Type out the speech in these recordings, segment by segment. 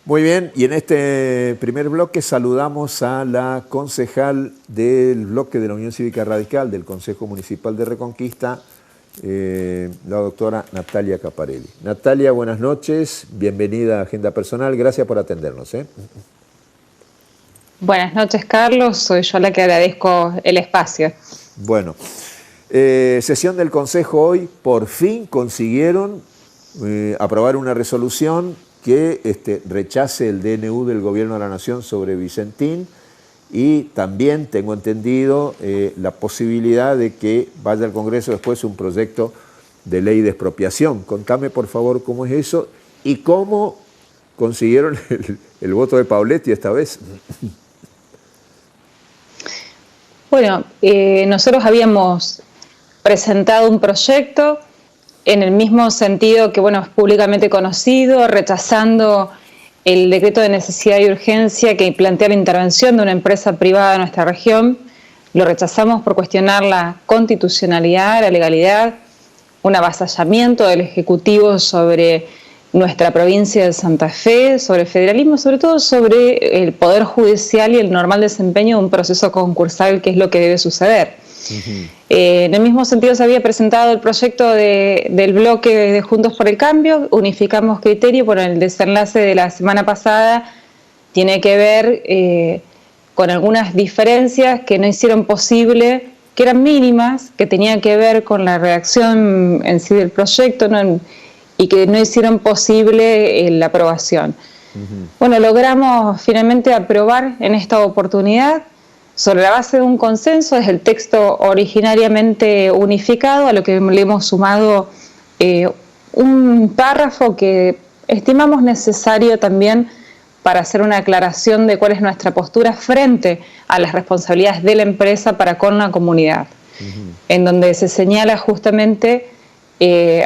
Muy bien, y en este primer bloque saludamos a la concejal del bloque de la Unión Cívica Radical del Consejo Municipal de Reconquista, la doctora Natalia Caparelli. Natalia, buenas noches, bienvenida a Agenda Personal, gracias por atendernos. Buenas noches, Carlos, soy yo la que agradezco el espacio. Bueno, sesión del Consejo hoy, por fin consiguieron aprobar una resolución que rechace el DNU del Gobierno de la Nación sobre Vicentín y también tengo entendido la posibilidad de que vaya al Congreso después un proyecto de ley de expropiación. Contame por favor cómo es eso y cómo consiguieron el voto de Pauletti esta vez. Bueno, nosotros habíamos presentado un proyecto en el mismo sentido que, bueno, es públicamente conocido, rechazando el decreto de necesidad y urgencia que plantea la intervención de una empresa privada de nuestra región. Lo rechazamos por cuestionar la constitucionalidad, la legalidad, un avasallamiento del Ejecutivo sobre nuestra provincia de Santa Fe, sobre el federalismo, sobre todo sobre el Poder Judicial y el normal desempeño de un proceso concursal, que es lo que debe suceder. En el mismo sentido se había presentado el proyecto del bloque de Juntos por el Cambio, unificamos criterio, por el desenlace de la semana pasada tiene que ver con algunas diferencias que no hicieron posible, que eran mínimas, que tenían que ver con la redacción en sí del proyecto, ¿no? Y que no hicieron posible la aprobación. Bueno, logramos finalmente aprobar en esta oportunidad sobre la base de un consenso. Es el texto originariamente unificado, a lo que le hemos sumado un párrafo que estimamos necesario también para hacer una aclaración de cuál es nuestra postura frente a las responsabilidades de la empresa para con la comunidad, en donde se señala justamente,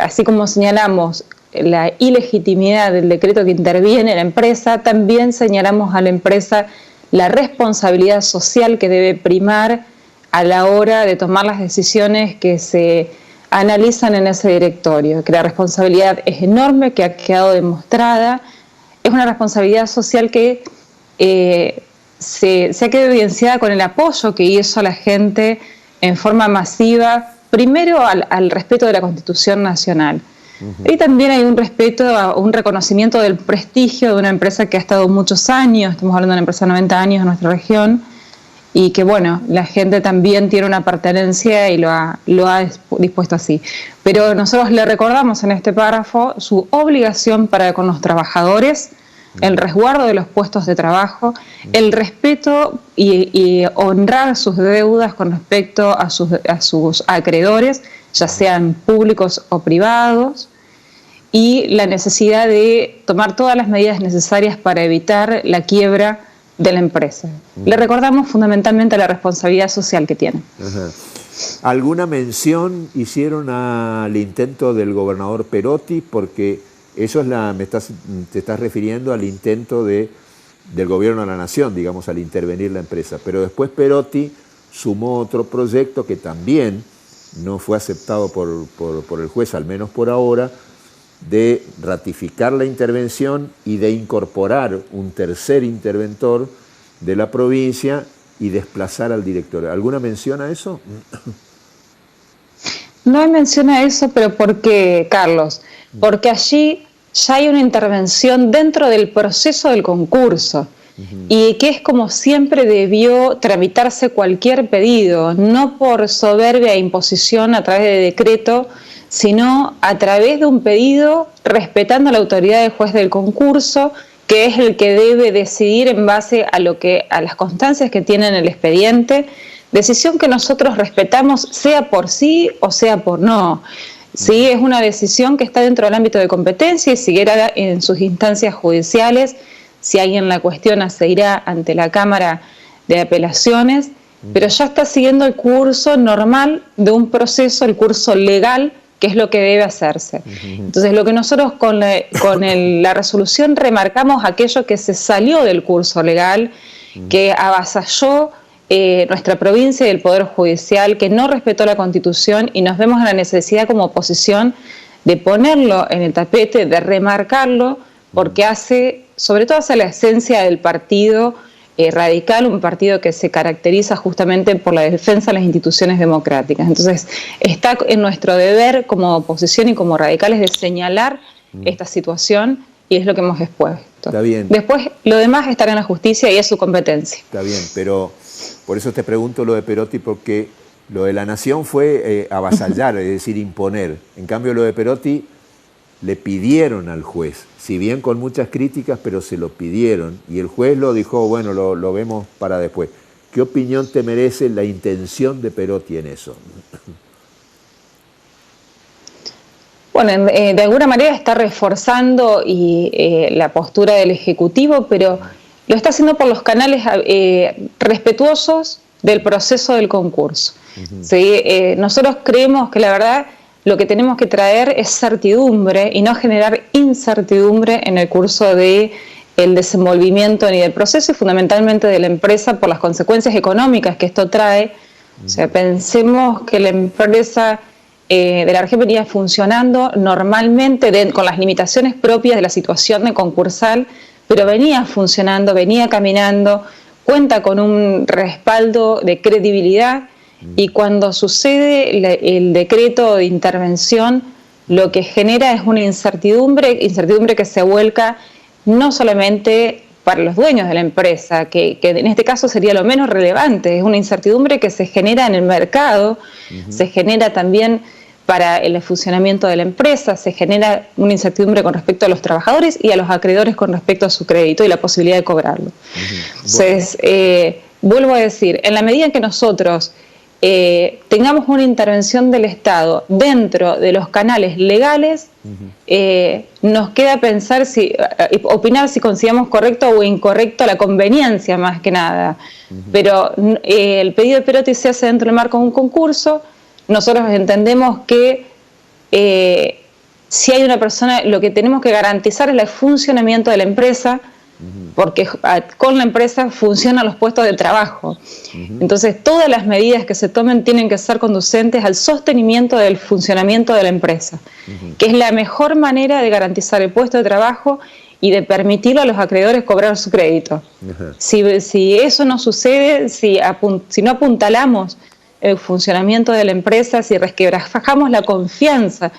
así como señalamos la ilegitimidad del decreto que interviene en la empresa, también señalamos a la empresa la responsabilidad social que debe primar a la hora de tomar las decisiones que se analizan en ese directorio, que la responsabilidad es enorme, que ha quedado demostrada, es una responsabilidad social que se ha quedado evidenciada con el apoyo que hizo la gente en forma masiva, primero al respeto de la Constitución Nacional. Y también hay un respeto, un reconocimiento del prestigio de una empresa que ha estado muchos años, estamos hablando de una empresa de 90 años en nuestra región, y que bueno, la gente también tiene una pertenencia y lo ha dispuesto así. Pero nosotros le recordamos en este párrafo su obligación para con los trabajadores, el resguardo de los puestos de trabajo, el respeto y honrar sus deudas con respecto a sus acreedores, ya sean públicos o privados, y la necesidad de tomar todas las medidas necesarias para evitar la quiebra de la empresa. Le recordamos fundamentalmente la responsabilidad social que tiene. ¿Alguna mención hicieron al intento del gobernador Perotti? Porque eso es te estás refiriendo al intento del gobierno de la nación, digamos, al intervenir la empresa. Pero después Perotti sumó otro proyecto que también no fue aceptado por el juez, al menos por ahora, de ratificar la intervención y de incorporar un tercer interventor de la provincia y desplazar al director. ¿Alguna mención a eso? No hay mención a eso, pero ¿por qué, Carlos? Porque allí ya hay una intervención dentro del proceso del concurso y que es como siempre debió tramitarse cualquier pedido, no por soberbia e imposición a través de decreto, sino a través de un pedido respetando la autoridad del juez del concurso, que es el que debe decidir en base a las constancias que tiene en el expediente, decisión que nosotros respetamos sea por sí o sea por no. Sí, es una decisión que está dentro del ámbito de competencia y siguiera en sus instancias judiciales. Si alguien la cuestiona, se irá ante la Cámara de Apelaciones, pero ya está siguiendo el curso normal de un proceso, el curso legal, que es lo que debe hacerse. Entonces, lo que nosotros con la resolución remarcamos aquello que se salió del curso legal, que avasalló nuestra provincia y el Poder Judicial, que no respetó la Constitución, y nos vemos en la necesidad como oposición de ponerlo en el tapete, de remarcarlo, porque hace sobre todo hacia la esencia del partido radical, un partido que se caracteriza justamente por la defensa de las instituciones democráticas. Entonces, está en nuestro deber como oposición y como radicales de señalar esta situación, y es lo que hemos expuesto. Está bien. Después, lo demás estará en la justicia y es su competencia. Está bien, pero por eso te pregunto lo de Perotti, porque lo de La Nación fue avasallar, es decir, imponer. En cambio, lo de Perotti le pidieron al juez, si bien con muchas críticas, pero se lo pidieron, y el juez lo dijo, bueno, lo vemos para después. ¿Qué opinión te merece la intención de Perotti en eso? Bueno, de alguna manera está reforzando la postura del Ejecutivo, pero lo está haciendo por los canales respetuosos del proceso del concurso. ¿Sí? Nosotros creemos que la verdad lo que tenemos que traer es certidumbre y no generar incertidumbre en el curso del desenvolvimiento ni del proceso, y fundamentalmente de la empresa por las consecuencias económicas que esto trae. O sea, pensemos que la empresa de la región venía funcionando normalmente con las limitaciones propias de la situación de concursal, pero venía funcionando, venía caminando, cuenta con un respaldo de credibilidad, y cuando sucede el decreto de intervención, lo que genera es una incertidumbre que se vuelca no solamente para los dueños de la empresa, que en este caso sería lo menos relevante, es una incertidumbre que se genera en el mercado, se genera también para el funcionamiento de la empresa, se genera una incertidumbre con respecto a los trabajadores y a los acreedores con respecto a su crédito y la posibilidad de cobrarlo. Entonces, vuelvo a decir, en la medida en que nosotros tengamos una intervención del Estado dentro de los canales legales, nos queda pensar opinar si consideramos correcto o incorrecto la conveniencia, más que nada. Pero el pedido de Perotti se hace dentro del marco de un concurso. Nosotros entendemos que si hay una persona, lo que tenemos que garantizar es el funcionamiento de la empresa, porque con la empresa funcionan los puestos de trabajo. Entonces, todas las medidas que se tomen tienen que ser conducentes al sostenimiento del funcionamiento de la empresa, que es la mejor manera de garantizar el puesto de trabajo y de permitirle a los acreedores cobrar su crédito. Si eso no sucede, si no apuntalamos el funcionamiento de la empresa, si resquebrajamos la confianza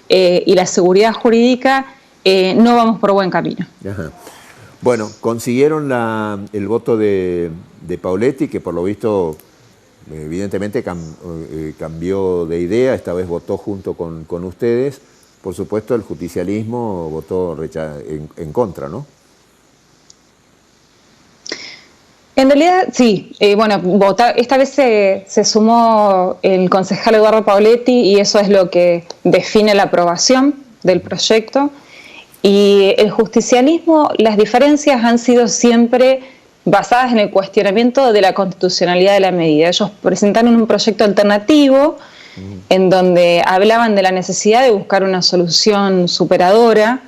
y la seguridad jurídica, no vamos por buen camino. Bueno, consiguieron el voto de Pauletti, que por lo visto evidentemente cambió de idea, esta vez votó junto con ustedes. Por supuesto, el justicialismo votó en contra, ¿no? En realidad, sí. Esta vez se sumó el concejal Eduardo Pauletti, y eso es lo que define la aprobación del proyecto. Y el justicialismo, las diferencias han sido siempre basadas en el cuestionamiento de la constitucionalidad de la medida. Ellos presentaron un proyecto alternativo en donde hablaban de la necesidad de buscar una solución superadora,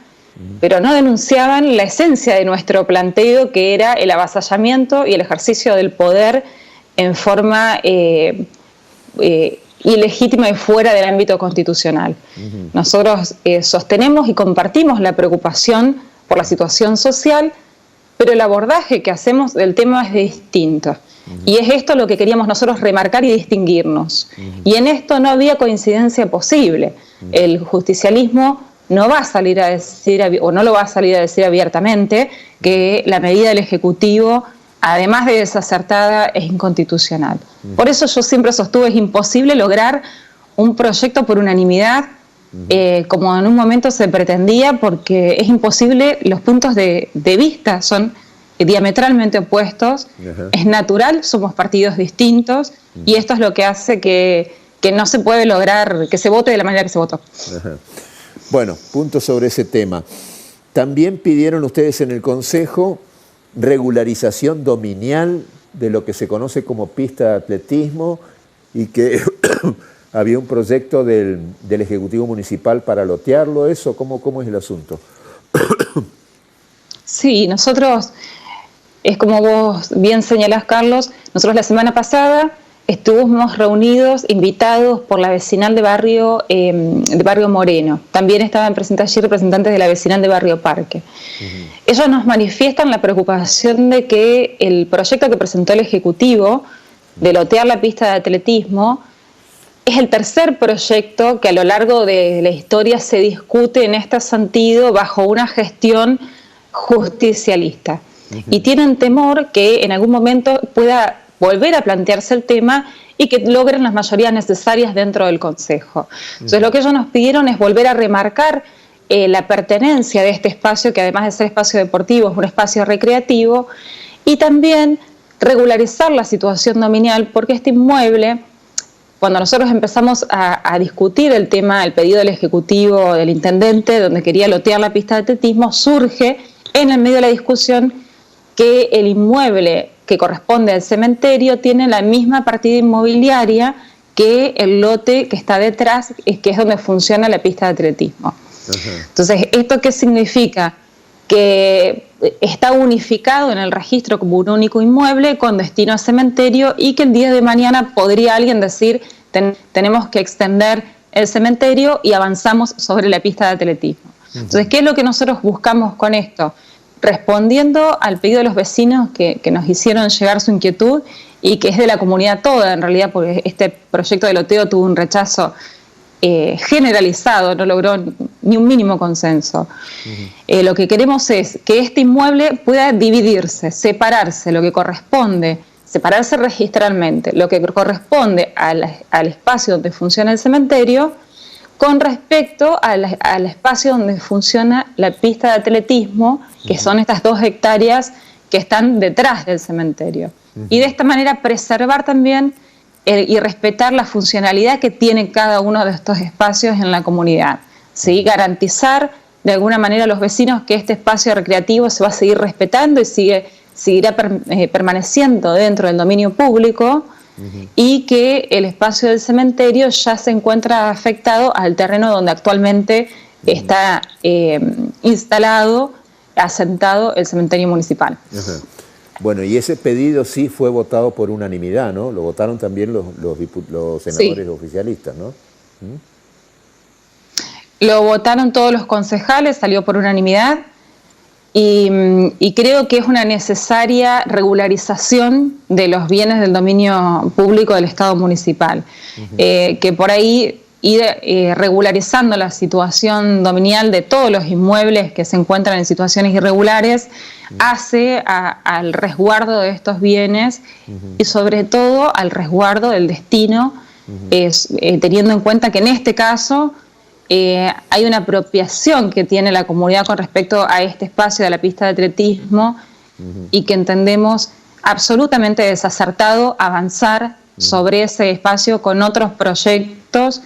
pero no denunciaban la esencia de nuestro planteo, que era el avasallamiento y el ejercicio del poder en forma ilegítima y fuera del ámbito constitucional. Nosotros sostenemos y compartimos la preocupación por la situación social, pero el abordaje que hacemos del tema es distinto. Y es esto lo que queríamos nosotros remarcar y distinguirnos. Y en esto no había coincidencia posible. El justicialismo no va a salir a decir, o no lo va a salir a decir abiertamente, que la medida del Ejecutivo, además de desacertada, es inconstitucional. Por eso yo siempre sostuve, es imposible lograr un proyecto por unanimidad, como en un momento se pretendía, porque es imposible, los puntos de vista son diametralmente opuestos, es natural, somos partidos distintos, y esto es lo que hace que no se puede lograr que se vote de la manera que se votó. Bueno, punto sobre ese tema. También pidieron ustedes en el Consejo regularización dominial de lo que se conoce como pista de atletismo, y que había un proyecto del Ejecutivo Municipal para lotearlo. ¿Eso cómo es el asunto? Sí, nosotros, es como vos bien señalás, Carlos, nosotros la semana pasada estuvimos reunidos, invitados por la vecinal de Barrio Moreno. También estaban presentes allí representantes de la vecinal de Barrio Parque. Ellos nos manifiestan la preocupación de que el proyecto que presentó el Ejecutivo de lotear la pista de atletismo es el tercer proyecto que a lo largo de la historia se discute en este sentido bajo una gestión justicialista. Y tienen temor que en algún momento pueda volver a plantearse el tema y que logren las mayorías necesarias dentro del Consejo. Entonces lo que ellos nos pidieron es volver a remarcar la pertenencia de este espacio, que además de ser espacio deportivo es un espacio recreativo, y también regularizar la situación dominial, porque este inmueble, cuando nosotros empezamos a discutir el tema, el pedido del Ejecutivo, del Intendente, donde quería lotear la pista de atletismo, surge en el medio de la discusión que el inmueble que corresponde al cementerio tiene la misma partida inmobiliaria que el lote que está detrás, que es donde funciona la pista de atletismo. Entonces, ¿esto qué significa? Que está unificado en el registro como un único inmueble con destino a cementerio, y que el día de mañana podría alguien decir tenemos que extender el cementerio y avanzamos sobre la pista de atletismo. Entonces, ¿qué es lo que nosotros buscamos con esto? Respondiendo al pedido de los vecinos que nos hicieron llegar su inquietud, y que es de la comunidad toda en realidad, porque este proyecto de loteo tuvo un rechazo generalizado, no logró ni un mínimo consenso. Lo que queremos es que este inmueble pueda dividirse, separarse, lo que corresponde, separarse registralmente, lo que corresponde al espacio donde funciona el cementerio, con respecto al espacio donde funciona la pista de atletismo, que son estas 2 hectáreas que están detrás del cementerio. Y de esta manera preservar también y respetar la funcionalidad que tiene cada uno de estos espacios en la comunidad. ¿Sí? Garantizar de alguna manera a los vecinos que este espacio recreativo se va a seguir respetando y seguirá permaneciendo dentro del dominio público, y que el espacio del cementerio ya se encuentra afectado al terreno donde actualmente está instalado, asentado el cementerio municipal. Bueno, y ese pedido sí fue votado por unanimidad, ¿no? Lo votaron también los senadores oficialistas, ¿no? Lo votaron todos los concejales, salió por unanimidad, y creo que es una necesaria regularización de los bienes del dominio público del Estado municipal, que por ahí ir regularizando la situación dominial de todos los inmuebles que se encuentran en situaciones irregulares hace al resguardo de estos bienes y sobre todo al resguardo del destino, teniendo en cuenta que en este caso hay una apropiación que tiene la comunidad con respecto a este espacio de la pista de atletismo, y que entendemos absolutamente desacertado avanzar sobre ese espacio con otros proyectos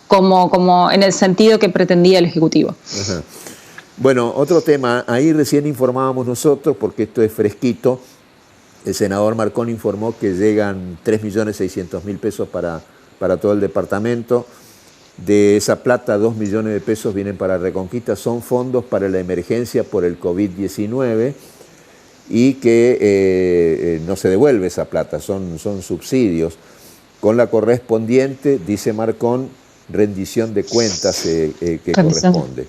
como en el sentido que pretendía el Ejecutivo. Bueno, otro tema, ahí recién informábamos nosotros, porque esto es fresquito, el senador Marcón informó que llegan 3.600.000 pesos para todo el departamento. De esa plata, 2 millones de pesos vienen para Reconquista, son fondos para la emergencia por el COVID-19, y que no se devuelve esa plata, son subsidios, con la correspondiente, dice Marcón, rendición de cuentas que corresponde.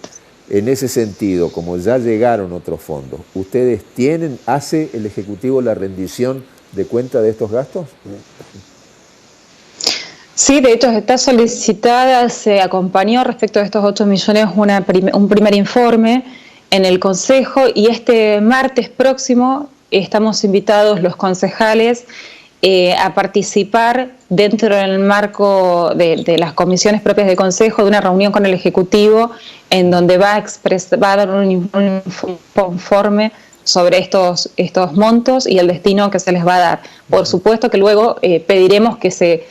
En ese sentido, como ya llegaron otros fondos, ¿ustedes hace el Ejecutivo la rendición de cuenta de estos gastos? Sí, de hecho está solicitada, se acompañó respecto a estos 8 millones un primer informe en el Consejo, y este martes próximo estamos invitados los concejales a participar dentro del marco de las comisiones propias del Consejo de una reunión con el Ejecutivo, en donde va a dar un informe sobre estos montos y el destino que se les va a dar. Por supuesto que luego pediremos que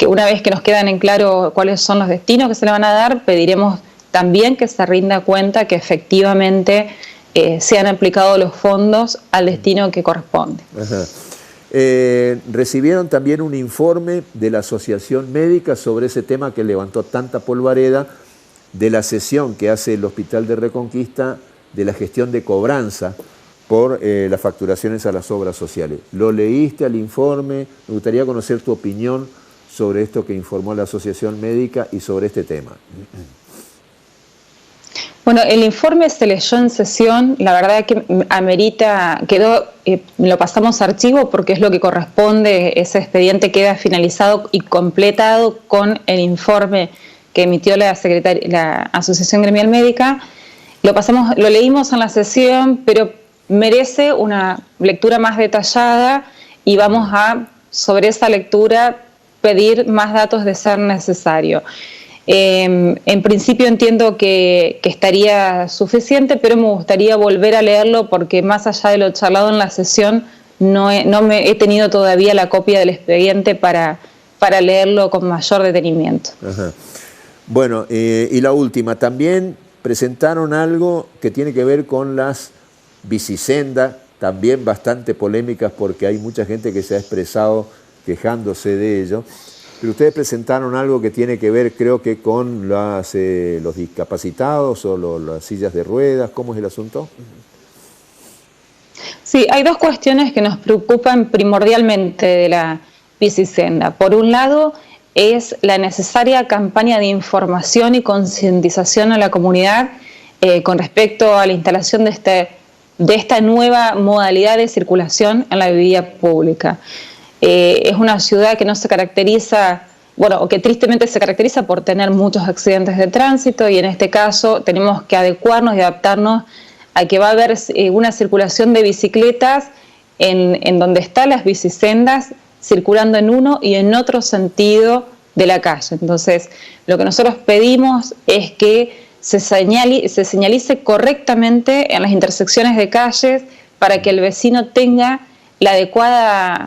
una vez que nos quedan en claro cuáles son los destinos que se le van a dar, pediremos también que se rinda cuenta que efectivamente se han aplicado los fondos al destino que corresponde. Recibieron también un informe de la Asociación Médica sobre ese tema que levantó tanta polvareda, de la cesión que hace el Hospital de Reconquista de la gestión de cobranza por las facturaciones a las obras sociales. ¿Lo leíste al informe? Me gustaría conocer tu opinión sobre esto que informó la Asociación Médica y sobre este tema. Bueno, el informe se leyó en sesión, la verdad que amerita, lo pasamos a archivo porque es lo que corresponde, ese expediente queda finalizado y completado con el informe que emitió la Asociación Gremial Médica. Lo leímos en la sesión, pero merece una lectura más detallada y vamos a, sobre esa lectura, pedir más datos de ser necesario. En principio entiendo que estaría suficiente, pero me gustaría volver a leerlo porque más allá de lo charlado en la sesión, no he tenido todavía la copia del expediente para leerlo con mayor detenimiento. Ajá. Bueno, y la última, también presentaron algo que tiene que ver con las bicisendas, también bastante polémicas porque hay mucha gente que se ha expresado quejándose de ello. Pero ustedes presentaron algo que tiene que ver, creo que con los discapacitados o las sillas de ruedas. ¿Cómo es el asunto? Sí, hay dos cuestiones que nos preocupan primordialmente de la bicisenda. Por un lado, es la necesaria campaña de información y concientización a la comunidad con respecto a la instalación de esta nueva modalidad de circulación en la vía pública. Es una ciudad que no se caracteriza, o que tristemente se caracteriza por tener muchos accidentes de tránsito y en este caso tenemos que adecuarnos y adaptarnos a que va a haber una circulación de bicicletas en donde están las bicisendas circulando en uno y en otro sentido de la calle. Entonces, lo que nosotros pedimos es que se señalice correctamente en las intersecciones de calles para que el vecino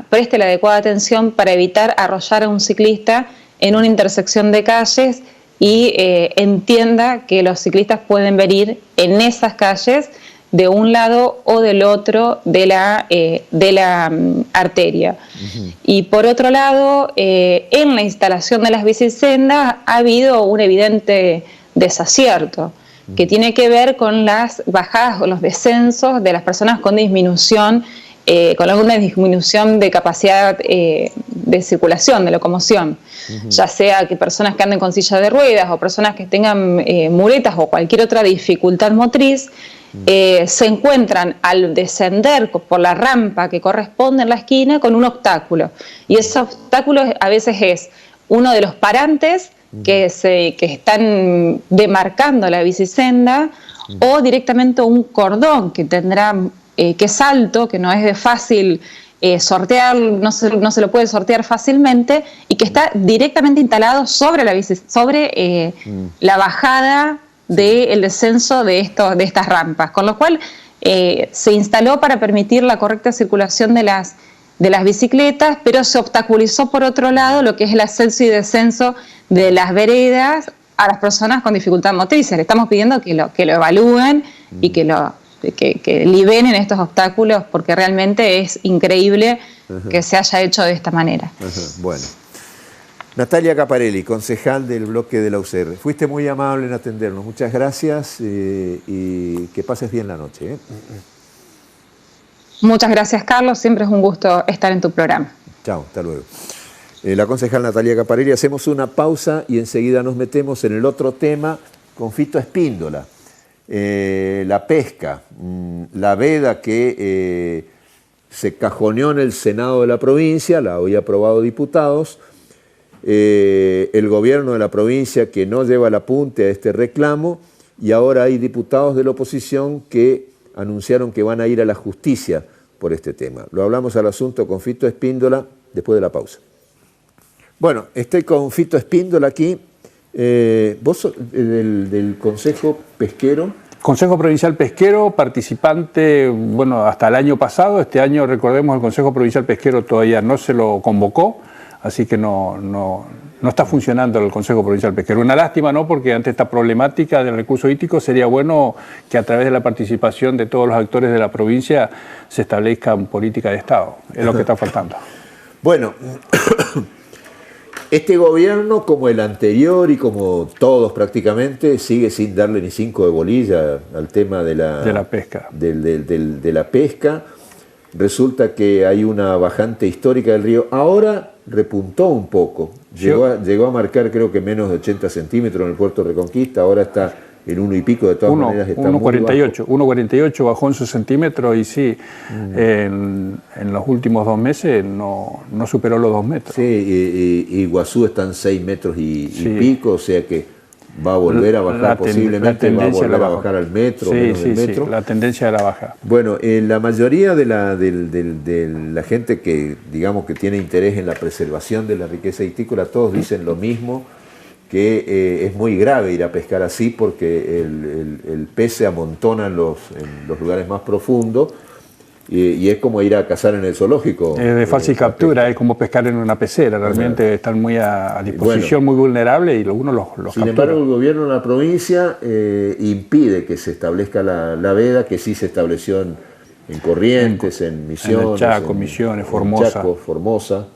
preste la adecuada atención para evitar arrollar a un ciclista en una intersección de calles y entienda que los ciclistas pueden venir en esas calles de un lado o del otro de la arteria. Uh-huh. Y por otro lado, en la instalación de las bicisendas ha habido un evidente desacierto que tiene que ver con las bajadas o los descensos de las personas con disminución, con alguna disminución de capacidad de circulación, de locomoción, uh-huh. Ya sea que personas que anden con silla de ruedas o personas que tengan muletas o cualquier otra dificultad motriz, se encuentran al descender por la rampa que corresponde en la esquina con un obstáculo. Y ese obstáculo a veces es uno de los parantes que están demarcando la bicisenda o directamente un cordón que tendrá que es alto, que no es de fácil sortear, no se lo puede sortear fácilmente y que está directamente instalado sobre la bajada del descenso de estas rampas, con lo cual se instaló para permitir la correcta circulación de las bicicletas, pero se obstaculizó por otro lado lo que es el ascenso y descenso de las veredas a las personas con dificultad motriz. Le estamos pidiendo que lo evalúen y que liberen estos obstáculos porque realmente es increíble que se haya hecho de esta manera. Bueno. Natalia Caparelli, concejal del bloque de la UCR. Fuiste muy amable en atendernos. Muchas gracias y que pases bien la noche. Muchas gracias, Carlos. Siempre es un gusto estar en tu programa. Chao, hasta luego. La concejal Natalia Caparelli. Hacemos una pausa y enseguida nos metemos en el otro tema con Fito Espíndola. La pesca, la veda que se cajoneó en el Senado de la provincia, la había aprobado diputados. El gobierno de la provincia que no lleva el apunte a este reclamo y ahora hay diputados de la oposición que anunciaron que van a ir a la justicia por este tema. Lo hablamos al asunto con Fito Espíndola después de la pausa. Bueno, estoy con Fito Espíndola aquí. Vos sos del Consejo Pesquero. Consejo Provincial Pesquero, participante, hasta el año pasado. Este año, recordemos, el Consejo Provincial Pesquero todavía no se lo convocó. Así que no está funcionando el Consejo Provincial Pesquero. Una lástima, ¿no? Porque ante esta problemática del recurso hídrico sería bueno que a través de la participación de todos los actores de la provincia se establezcan políticas de Estado. Es lo que está faltando. Bueno, Este gobierno, como el anterior y como todos prácticamente, sigue sin darle ni 5 de bolilla al tema de la pesca. De la pesca. Resulta que hay una bajante histórica del río. Ahora repuntó un poco. Llegó a marcar creo que menos de 80 centímetros en el puerto de Reconquista. Ahora está en 1 y pico, de todas maneras está 1,48 bajó en sus centímetros y sí, en los últimos 2 meses no superó los 2 metros. Sí, y Iguazú está en 6 metros y pico, o sea que va a volver a bajar, posiblemente va a volver a bajar al metro, menos del metro. Sí, la tendencia de la baja. Bueno, la mayoría de la gente que, digamos, que tiene interés en la preservación de la riqueza histícola, todos dicen lo mismo, que es muy grave ir a pescar así porque el pez se amontona en los lugares más profundos y es como ir a cazar en el zoológico. Es de fácil captura, es como pescar en una pecera, realmente están muy a disposición, muy vulnerables y uno los captura. Sin embargo, el gobierno de la provincia impide que se establezca la veda, que sí se estableció en Corrientes, en Misiones, en el Chaco, Misiones, Formosa. Chaco, Formosa.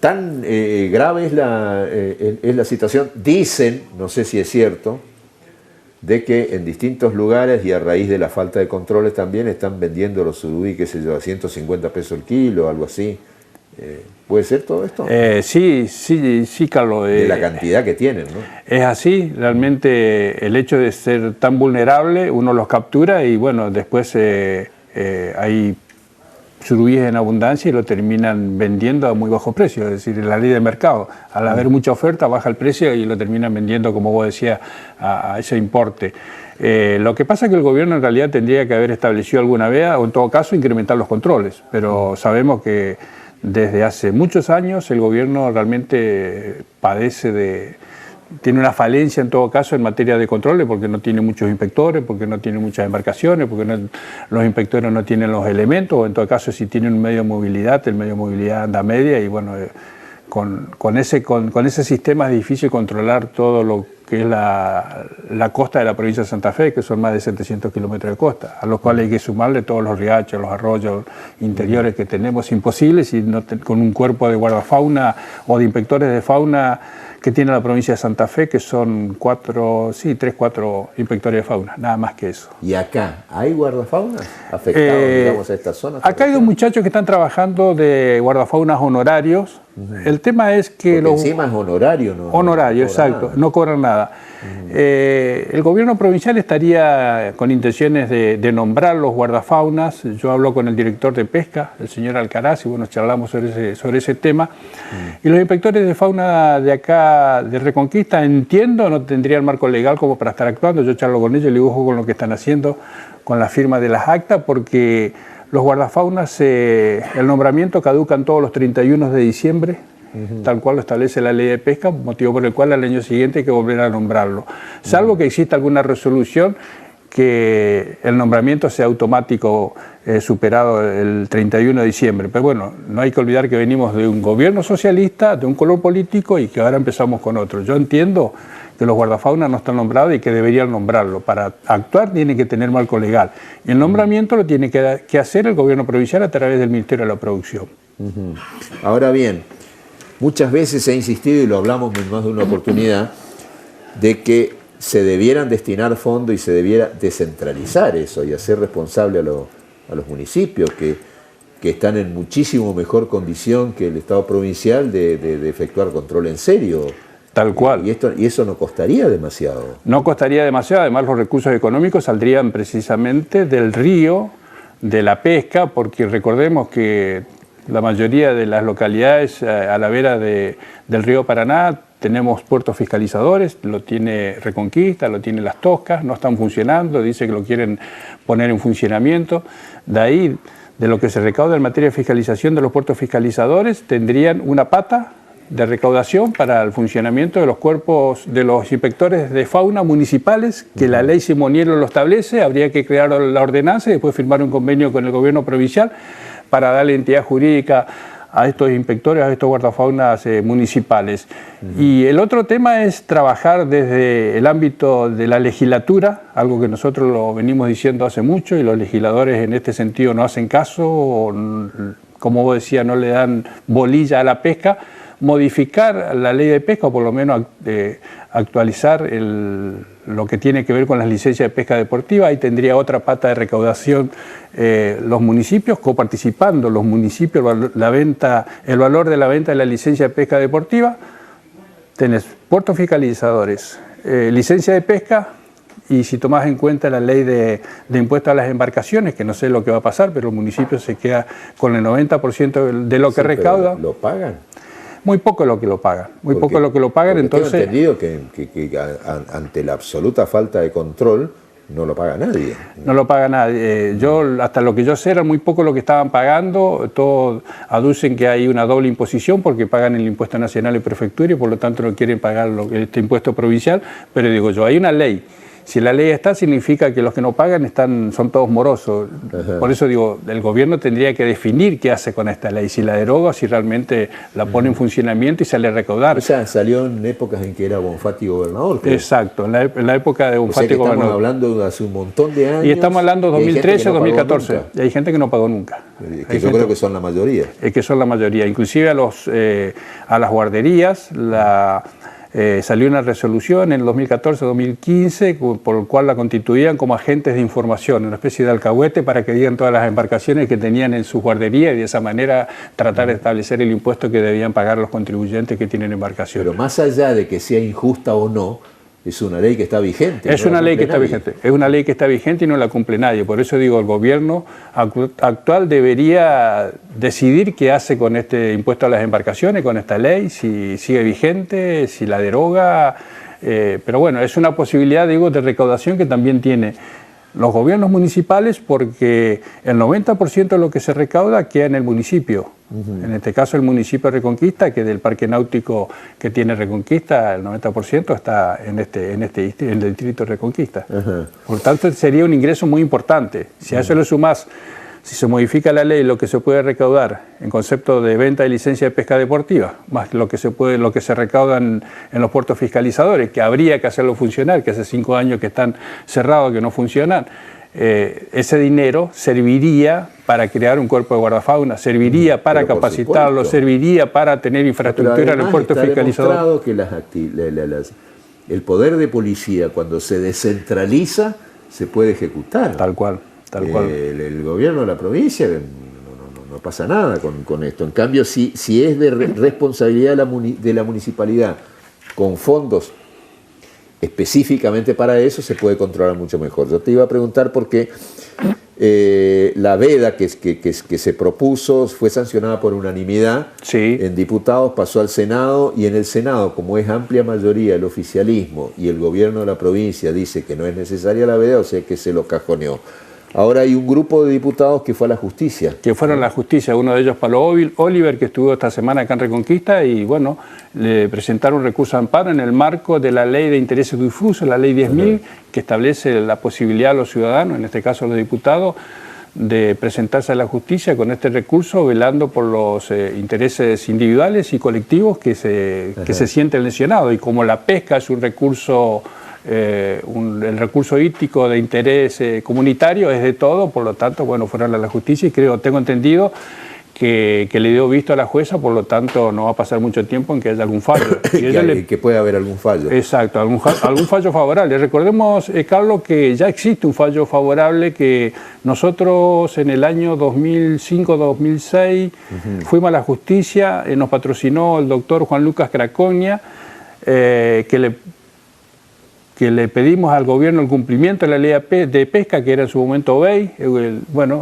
Tan grave es la situación, dicen, no sé si es cierto, de que en distintos lugares y a raíz de la falta de controles también están vendiendo los surubí, qué sé yo, a 150 pesos el kilo, algo así. ¿Puede ser todo esto? Sí, Carlos. De la cantidad que tienen, ¿no? Es así, realmente el hecho de ser tan vulnerable, uno los captura y bueno, después hay surubíes en abundancia y lo terminan vendiendo a muy bajo precio, es decir, la ley de mercado. Al haber mucha oferta baja el precio y lo terminan vendiendo, como vos decías, a ese importe. Lo que pasa es que el gobierno en realidad tendría que haber establecido alguna veda o en todo caso incrementar los controles, pero sabemos que desde hace muchos años el gobierno realmente tiene una falencia en todo caso en materia de controles porque no tiene muchos inspectores, porque no tiene muchas embarcaciones, porque los inspectores no tienen los elementos, o en todo caso si tienen un medio de movilidad, el medio de movilidad anda a media y bueno, con ese sistema es difícil controlar todo lo que es la costa de la provincia de Santa Fe, que son más de 700 kilómetros de costa, a los cuales hay que sumarle todos los riachos, los arroyos interiores que tenemos, imposibles, y con un cuerpo de guardafauna o de inspectores de fauna que tiene la provincia de Santa Fe, que son 4 inspectores de fauna, nada más que eso. ¿Y acá hay guardafauna afectados, digamos, a esta zona? Acá hay 2 muchachos que están trabajando de guardafaunas honorarios. El tema es que... encima es honorario, ¿no? Honorario, exacto, no cobran nada. El gobierno provincial estaría con intenciones de nombrar los guardafaunas. Yo hablo con el director de pesca, el señor Alcaraz, y bueno, charlamos sobre ese tema. Y los inspectores de fauna de acá, de Reconquista, entiendo, no tendrían marco legal como para estar actuando. Yo charlo con ellos y le digo con lo que están haciendo, con la firma de las actas, porque los guardafaunas, el nombramiento caducan todos los 31 de diciembre, tal cual lo establece la ley de pesca, motivo por el cual al año siguiente hay que volver a nombrarlo. Salvo que exista alguna resolución que el nombramiento sea automático, superado el 31 de diciembre. Pero bueno, no hay que olvidar que venimos de un gobierno socialista, de un color político y que ahora empezamos con otro. Yo entiendo que los guardafaunas no están nombrados y que deberían nombrarlo. Para actuar tiene que tener marco legal. Y el nombramiento lo tiene que hacer el gobierno provincial a través del Ministerio de la Producción. Ahora bien, muchas veces se ha insistido, y lo hablamos en más de una oportunidad, de que se debieran destinar fondos y se debiera descentralizar eso y hacer responsable a los municipios que están en muchísimo mejor condición que el Estado provincial de efectuar control en serio. Tal cual. Y eso no costaría demasiado. No costaría demasiado, además los recursos económicos saldrían precisamente del río, de la pesca, porque recordemos que la mayoría de las localidades a la vera del río Paraná tenemos puertos fiscalizadores, lo tiene Reconquista, lo tiene Las Toscas, no están funcionando, dice que lo quieren poner en funcionamiento. De ahí, de lo que se recauda en materia de fiscalización de los puertos fiscalizadores, tendrían una pata de recaudación para el funcionamiento de los cuerpos de los inspectores de fauna municipales, que la ley Simonielo lo establece, habría que crear la ordenanza y después firmar un convenio con el gobierno provincial para darle entidad jurídica a estos inspectores, a estos guardafaunas municipales. Y el otro tema es trabajar desde el ámbito de la legislatura, algo que nosotros lo venimos diciendo hace mucho y los legisladores en este sentido no hacen caso, como vos decías, no le dan bolilla a la pesca, modificar la ley de pesca o por lo menos actualizar lo que tiene que ver con las licencias de pesca deportiva. Ahí tendría otra pata de recaudación los municipios, coparticipando los municipios el valor de la venta de la licencia de pesca deportiva. Tenés puertos fiscalizadores, licencia de pesca, y si tomás en cuenta la ley de impuestos a las embarcaciones, que no sé lo que va a pasar, pero el municipio se queda con el 90% de lo que recauda. ¿Lo pagan? Muy poco lo que lo pagan, entonces... Tengo entendido que ante la absoluta falta de control no lo paga nadie. No lo paga nadie. Hasta lo que yo sé, era muy poco lo que estaban pagando. Todos aducen que hay una doble imposición porque pagan el impuesto nacional y prefectura y por lo tanto no quieren pagar este impuesto provincial. Pero digo yo, hay una ley. Si la ley está, significa que los que no pagan son todos morosos. Ajá. Por eso digo, el gobierno tendría que definir qué hace con esta ley, si la deroga o si realmente la pone en funcionamiento y sale a recaudar. O sea, salió en épocas en que era Bonfatti gobernador. Creo. Exacto, en la época de Bonfatti gobernador. Estamos hablando de hace un montón de años. Y estamos hablando de 2013, 2014. Y hay gente que no pagó nunca. Que yo creo que son la mayoría. Que son la mayoría. Inclusive a las guarderías, salió una resolución en el 2014-2015 por el cual la constituían como agentes de información, una especie de alcahuete para que digan todas las embarcaciones que tenían en sus guarderías y de esa manera tratar de establecer el impuesto que debían pagar los contribuyentes que tienen embarcaciones. Pero más allá de que sea injusta o no, es una ley que está vigente. Es una ley que está vigente. Es una ley que está vigente y no la cumple nadie. Por eso digo, el gobierno actual debería decidir qué hace con este impuesto a las embarcaciones, con esta ley, si sigue vigente, si la deroga. Pero bueno, es una posibilidad, digo, de recaudación que también tiene los gobiernos municipales porque el 90% de lo que se recauda queda en el municipio. En este caso el municipio de Reconquista, que del parque náutico que tiene Reconquista, el 90% está en el distrito de Reconquista. Por tanto sería un ingreso muy importante. Si a eso le sumás, si se modifica la ley, lo que se puede recaudar en concepto de venta de licencia de pesca deportiva, más lo que se recauda en los puertos fiscalizadores, que habría que hacerlo funcionar, que hace 5 años que están cerrados, que no funcionan, ese dinero serviría para crear un cuerpo de guardafauna, serviría para capacitarlo, serviría para tener infraestructura en el puerto fiscalizador. Que el poder de policía, cuando se descentraliza, se puede ejecutar. Tal cual. El gobierno de la provincia no pasa nada con esto. En cambio, si es de responsabilidad de la municipalidad con fondos específicamente para eso, se puede controlar mucho mejor. Yo te iba a preguntar por qué la veda que se propuso fue sancionada por unanimidad en diputados, pasó al Senado, y en el Senado, como es amplia mayoría el oficialismo y el gobierno de la provincia dice que no es necesaria la veda, o sea que se lo cajoneó. Ahora hay un grupo de diputados que fue a la justicia. Que fueron a la justicia, uno de ellos Pablo Oliver, que estuvo esta semana acá en Reconquista, y bueno, le presentaron un recurso de amparo en el marco de la ley de intereses difusos, la ley 10.000, que establece la posibilidad a los ciudadanos, en este caso a los diputados, de presentarse a la justicia con este recurso, velando por los intereses individuales y colectivos que se sienten lesionados. Y como la pesca es un recurso... el recurso hídrico de interés comunitario es de todo, por lo tanto, bueno, fueron a la justicia y tengo entendido que le dio visto a la jueza, por lo tanto no va a pasar mucho tiempo en que haya algún fallo. que puede haber algún fallo. Exacto, algún fallo favorable. Recordemos, Carlos, que ya existe un fallo favorable que nosotros en el año 2005-2006 fuimos a la justicia, nos patrocinó el doctor Juan Lucas Craconia, que le pedimos al gobierno el cumplimiento de la ley de pesca, que era en su momento BEI.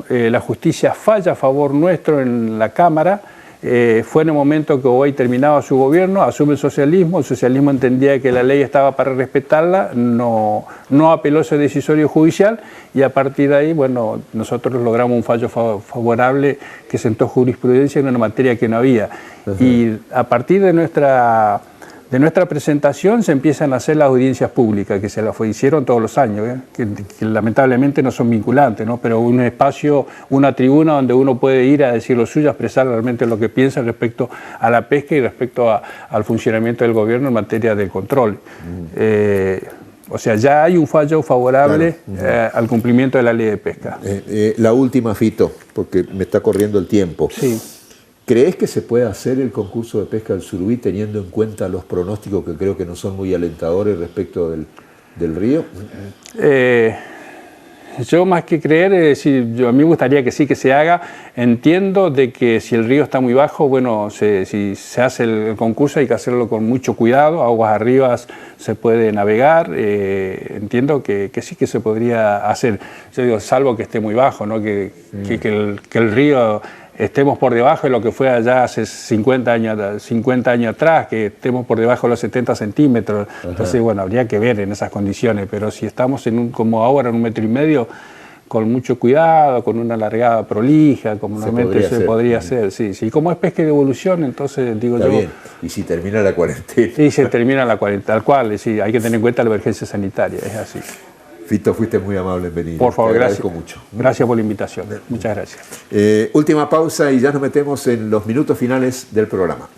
La justicia falla a favor nuestro en la Cámara. Fue en el momento que BEI terminaba su gobierno, asume el socialismo entendía que la ley estaba para respetarla, no apeló ese decisorio judicial, y a partir de ahí, bueno, nosotros logramos un fallo favorable que sentó jurisprudencia en una materia que no había. Y a partir de nuestra presentación se empiezan a hacer las audiencias públicas, que se las hicieron todos los años, que lamentablemente no son vinculantes, ¿no? Pero un espacio, una tribuna donde uno puede ir a decir lo suyo, a expresar realmente lo que piensa respecto a la pesca y respecto al funcionamiento del gobierno en materia de control. O sea, ya hay un fallo favorable al cumplimiento de la ley de pesca. La última, Fito, porque me está corriendo el tiempo. Sí. ¿Crees que se puede hacer el concurso de pesca del surubí teniendo en cuenta los pronósticos que creo que no son muy alentadores respecto del río? Yo más que creer, a mí me gustaría que sí que se haga. Entiendo de que si el río está muy bajo, bueno, si se hace el concurso hay que hacerlo con mucho cuidado, aguas arriba se puede navegar. Entiendo que sí que se podría hacer. Yo digo, salvo que esté muy bajo, ¿no? que el río estemos por debajo de lo que fue allá hace 50 años atrás, que estemos por debajo de los 70 centímetros. Entonces, bueno, habría que ver en esas condiciones, pero si estamos como ahora en 1,5 metros, con mucho cuidado, con una largada prolija, como normalmente se podría hacer. Sí. Como es pesca de evolución, entonces digo Está yo... bien. Y si termina la cuarentena. Y se termina la cuarentena, tal cual, sí, hay que tener en cuenta la emergencia sanitaria, es así. Fito, fuiste muy amable en venir. Por favor, gracias. Mucho. Gracias por la invitación. Muchas gracias. Última pausa y ya nos metemos en los minutos finales del programa.